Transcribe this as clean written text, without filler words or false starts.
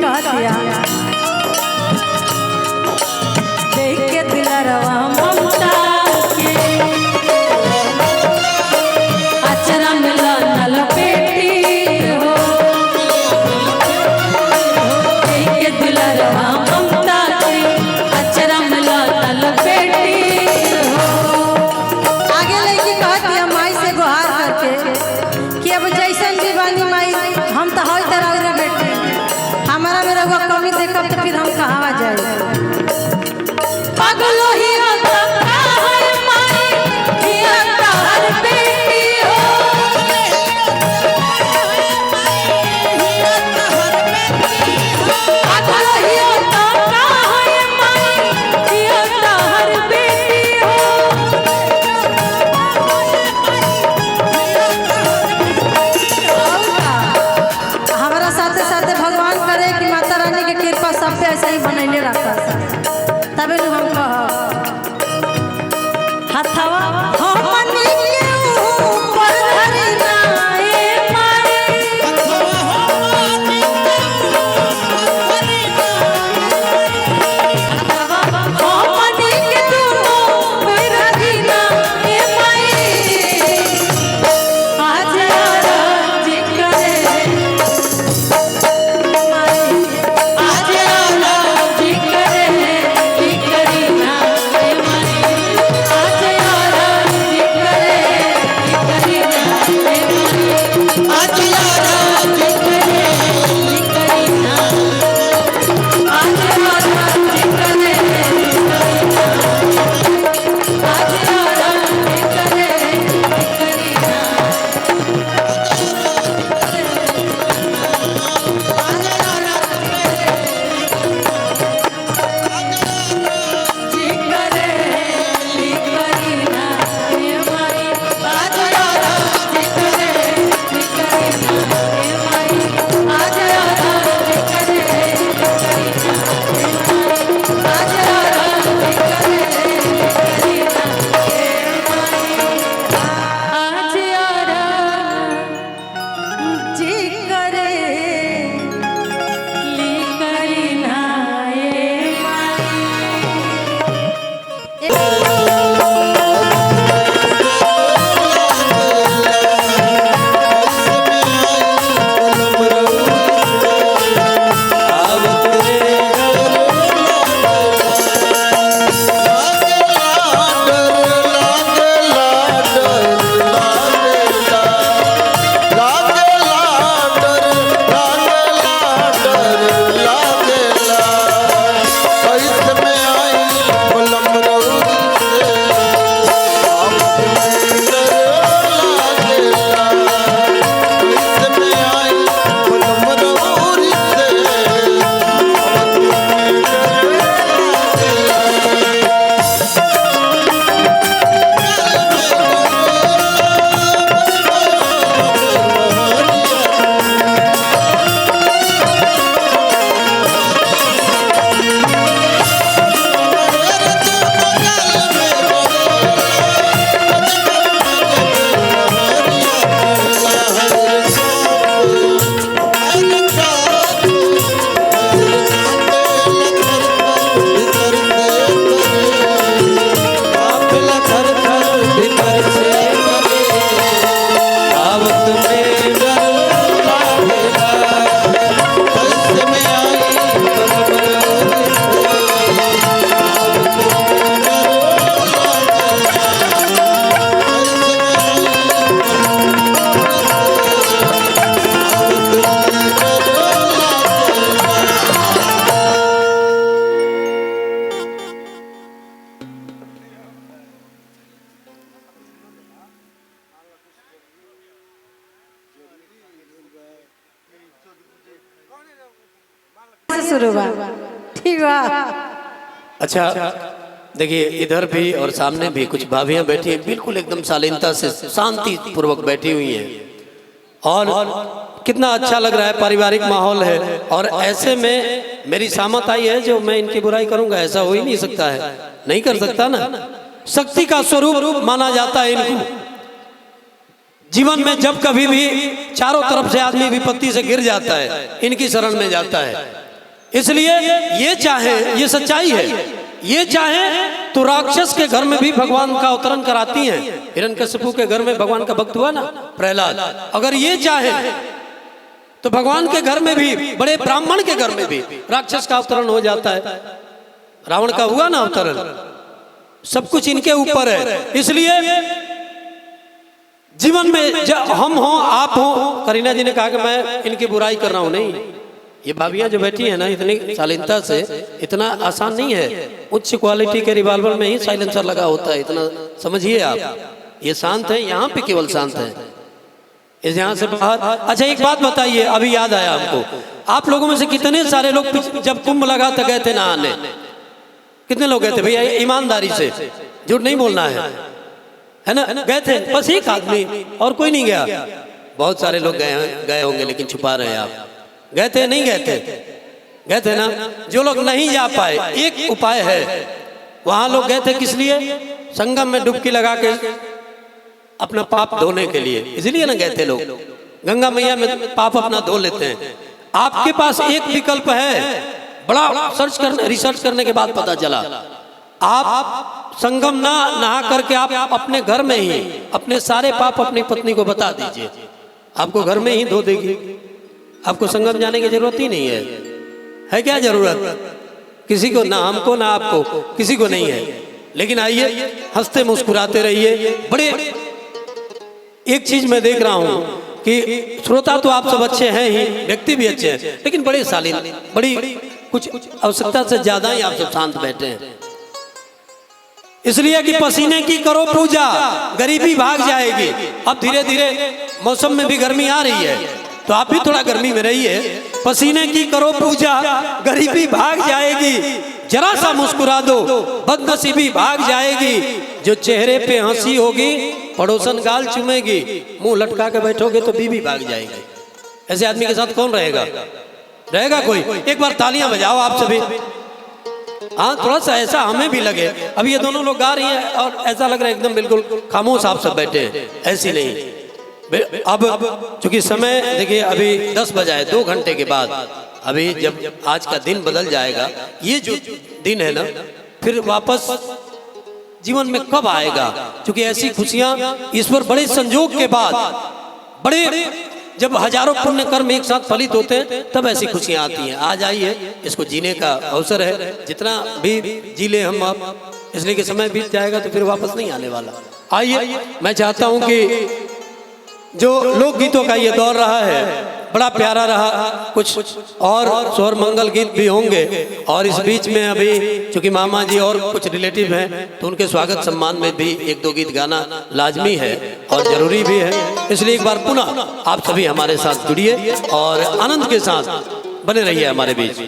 कह दिया देख के दिलरवा ममता के अचरा मिला नल पेटी हो देख के दिलरवा ममता के अचरा मिला नल पेटी हो। आगे लड़की कह दिया माई से गुहार करके कि अब जैसन दीवानी माई हम तो हर तरह रे बेटे हमारा मेरा वो कमी देखब तो फिर हम कहाँ जाए पागलो ही होता है माई हिया तार बेटी हो पागलो ही होता है माई हिया तार बेटी हो। हमारा साथे साथे भगवान करे कि माता रानी के कृपा सब पे ऐसे ही बनैले रखा तबे हम हथवा हमनी के ऊपर धरना ए माई हथवा हमनी के दोनों पैर धरना ए माई आज राज करे आज राज करे की करी ना ए माई आज राज करे की करी ना ए माई आज राज करे की करी ना आज राज करे आज राज करे की करी ना शुरू हुआ ठीक बा। अच्छा देखिए इधर भी और सामने भी कुछ भाभियां बैठी हैं, बिल्कुल एकदम शालीनता से शांति पूर्वक बैठी हुई हैं और कितना अच्छा लग रहा है, पारिवारिक माहौल है। और ऐसे में मेरी सामत आई है जो मैं इनकी बुराई करूंगा, ऐसा हो ही नहीं सकता है, नहीं कर सकता ना। शक्ति का स्वरूप माना जाता है इनको। जीवन में जब कभी भी चारों तरफ से आदमी विपत्ति से गिर जाता है, इनकी शरण में जाता है। इसलिए ये चाहे, ये सच्चाई है, ये चाहे तो राक्षस के घर में भी भगवान का अवतरण कराती हैं। हिरण्यकशिपु के घर में भगवान का भक्त हुआ ना प्रहलाद, अगर ये चाहे तो भगवान के घर में भी, बड़े ब्राह्मण के घर में भी राक्षस का अवतरण हो जाता है। रावण का हुआ ना अवतरण, सब कुछ इनके ऊपर है। इसलिए जीवन में हम हो, आप हो, करीना जी ने कहा कि मैं इनकी बुराई कर रहा हूं, नहीं, ये भाभियां जो बैठी है ना इतनी शालीनता से, इतना आसान नहीं है। उच्च क्वालिटी के रिवॉल्वर में ही साइलेंसर लगा होता है, इतना समझिए आप। ये शांत है, यहाँ पे केवल शांत है, इस यहाँ से बाहर। अच्छा एक बात बताइए, अभी याद आया हमको, आप लोगों में से कितने सारे लोग जब कुंभ लगा तो गए थे नहाने? कितने लोग गए थे भैया? ईमानदारी से, झूठ नहीं बोलना है ना? गए थे? बस एक आदमी, और कोई नहीं गया? बहुत सारे लोग गए होंगे, लेकिन छुपा रहे हैं आप। गए थे? नहीं गए थे? गए थे ना? जो लोग नहीं जा पाए, एक उपाय है, वहां लोग गए थे किस लिए? संगम में डुबकी लगा के अपना पाप धोने के लिए, इसलिए ना गए थे लोग। गंगा मैया में पाप अपना धो लेते हैं। आपके पास एक विकल्प है, बड़ा रिसर्च करने के बाद पता चला, आप संगम ना नहा करके आप अपने घर में ही अपने सारे पाप अपनी पत्नी को बता दीजिए, आपको घर में ही धो देगी। आपको संगम जाने की जरूरत ही नहीं है क्या जरूरत? किसी को, ना हमको ना आपको, किसी को नहीं है। लेकिन आइए, हंसते मुस्कुराते रहिए। बड़े एक चीज मैं देख रहा हूं कि श्रोता तो आप सब अच्छे हैं ही, व्यक्ति भी अच्छे हैं, लेकिन बड़े शालीन, बड़ी कुछ आवश्यकता से ज्यादा ही आप सब शांत बैठे हैं। इसलिए कि पसीने की करो पूजा, गरीबी भाग जाएगी। अब धीरे धीरे मौसम में भी गर्मी आ रही है, तो आप भी थोड़ा गर्मी में रहिए। पसीने की करो पूजा, गरीबी भाग जाएगी। जरा सा मुस्कुरा दो, बदनसीबी भाग जाएगी। जो चेहरे पे हंसी होगी, पड़ोसन गाल चूमेगी। मुंह लटका के बैठोगे तो बीवी भाग जाएगी। ऐसे आदमी के साथ कौन रहेगा? रहेगा कोई? एक बार तालियां बजाओ आप सभी। हाँ, थोड़ा सा ऐसा हमें भी लगे। अब ये दोनों लोग गा रही हैं और ऐसा लग रहा है एकदम बिल्कुल खामोश आप सब बैठे हैं, ऐसी नहीं। अब चूंकि समय देखिए, अभी 10 बजा है, 2 घंटे के बाद, अभी जब आज का दिन बदल जाएगा, ये जो दिन है ना, फिर वापस जीवन में कब आएगा? क्योंकि ऐसी खुशियां ईश्वर बड़े संजोग के बाद, बड़े जब हजारों पुण्य कर्म एक साथ फलित होते हैं, तब ऐसी खुशियां आती हैं। आज आइए, इसको जीने का अवसर है, जितना भी जी ले हम आप, इसलिए कि समय बीत जाएगा तो फिर वापस नहीं आने वाला। आइए, मैं चाहता हूं कि जो लोकगीतों का ये दौर रहा है, बड़ा प्यारा रहा। कुछ और स्वर मंगल गीत भी होंगे, और इस बीच में अभी चूंकि मामा जी और कुछ रिलेटिव हैं, तो उनके स्वागत सम्मान में भी 1-2 गीत गाना लाजमी है और जरूरी भी है। इसलिए एक बार पुनः आप सभी हमारे साथ जुड़िए और आनंद के साथ बने रहिए हमारे बीच।